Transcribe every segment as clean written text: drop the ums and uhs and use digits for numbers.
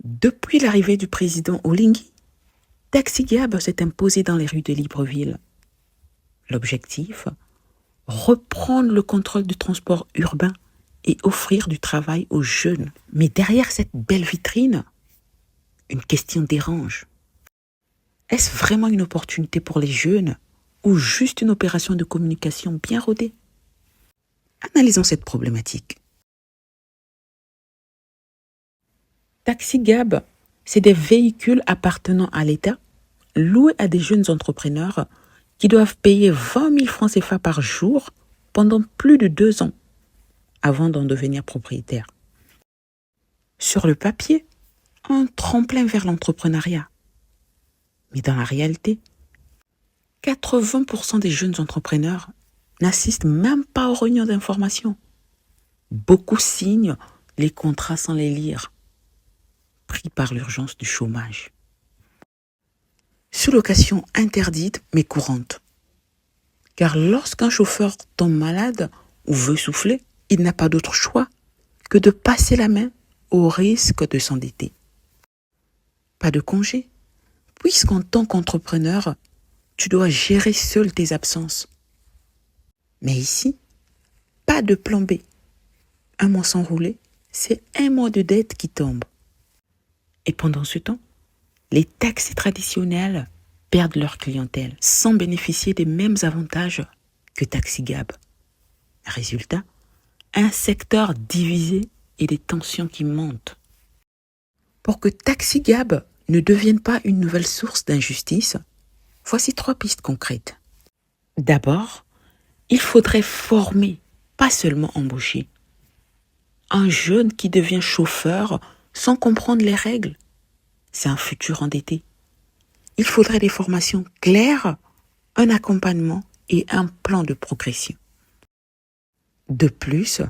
Depuis l'arrivée du président Oligui, Taxi Gab s'est imposé dans les rues de Libreville. L'objectif, reprendre le contrôle du transport urbain et offrir du travail aux jeunes. Mais derrière cette belle vitrine, une question dérange. Est-ce vraiment une opportunité pour les jeunes ou juste une opération de communication bien rodée? Analysons cette problématique. Taxi Gab, c'est des véhicules appartenant à l'État, loués à des jeunes entrepreneurs qui doivent payer 20 000 francs CFA par jour pendant plus de 2 ans avant d'en devenir propriétaire. Sur le papier, un tremplin vers l'entrepreneuriat. Mais dans la réalité, 80% des jeunes entrepreneurs n'assistent même pas aux réunions d'information. Beaucoup signent les contrats sans les lire, pris par l'urgence du chômage. Sous-location interdite mais courante. Car lorsqu'un chauffeur tombe malade ou veut souffler, il n'a pas d'autre choix que de passer la main au risque de s'endetter. Pas de congé, puisqu'en tant qu'entrepreneur, tu dois gérer seul tes absences. Mais ici, pas de plan B. Un mois sans rouler, c'est un mois de dette qui tombe. Et pendant ce temps, les taxis traditionnels perdent leur clientèle sans bénéficier des mêmes avantages que Taxi Gab. Résultat, un secteur divisé et des tensions qui montent. Pour que Taxi Gab ne devienne pas une nouvelle source d'injustice, voici 3 pistes concrètes. D'abord, il faudrait former, pas seulement embaucher. Un jeune qui devient chauffeur sans comprendre les règles, c'est un futur endetté. Il faudrait des formations claires, un accompagnement et un plan de progression. De plus,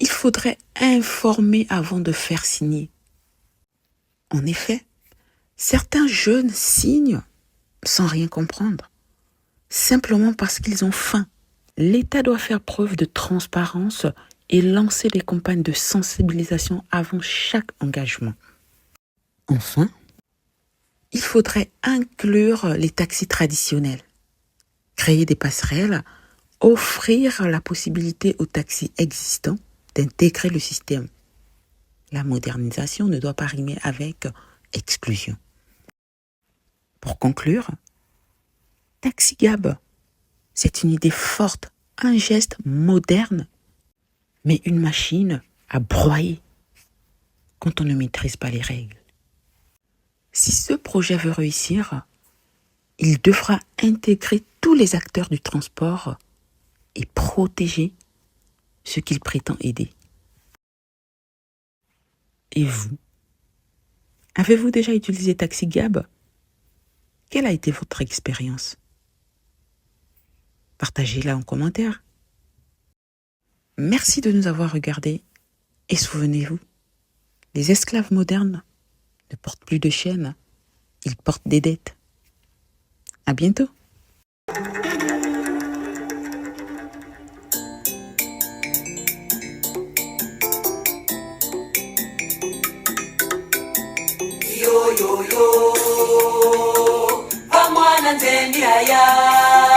il faudrait informer avant de faire signer. En effet, certains jeunes signent sans rien comprendre, simplement parce qu'ils ont faim. L'État doit faire preuve de transparence et lancer des campagnes de sensibilisation avant chaque engagement. Enfin, il faudrait inclure les taxis traditionnels, créer des passerelles, offrir la possibilité aux taxis existants d'intégrer le système. La modernisation ne doit pas rimer avec exclusion. Pour conclure, Taxi Gab, c'est une idée forte, un geste moderne, mais une machine à broyer quand on ne maîtrise pas les règles. Si ce projet veut réussir, il devra intégrer tous les acteurs du transport et protéger ceux qu'il prétend aider. Et vous? Avez-vous déjà utilisé Taxi Gab? Quelle a été votre expérience? Partagez-la en commentaire. Merci de nous avoir regardés et souvenez-vous, les esclaves modernes ne portent plus de chaînes, ils portent des dettes. À bientôt. Yo yo yo, vamwana nzendi haya.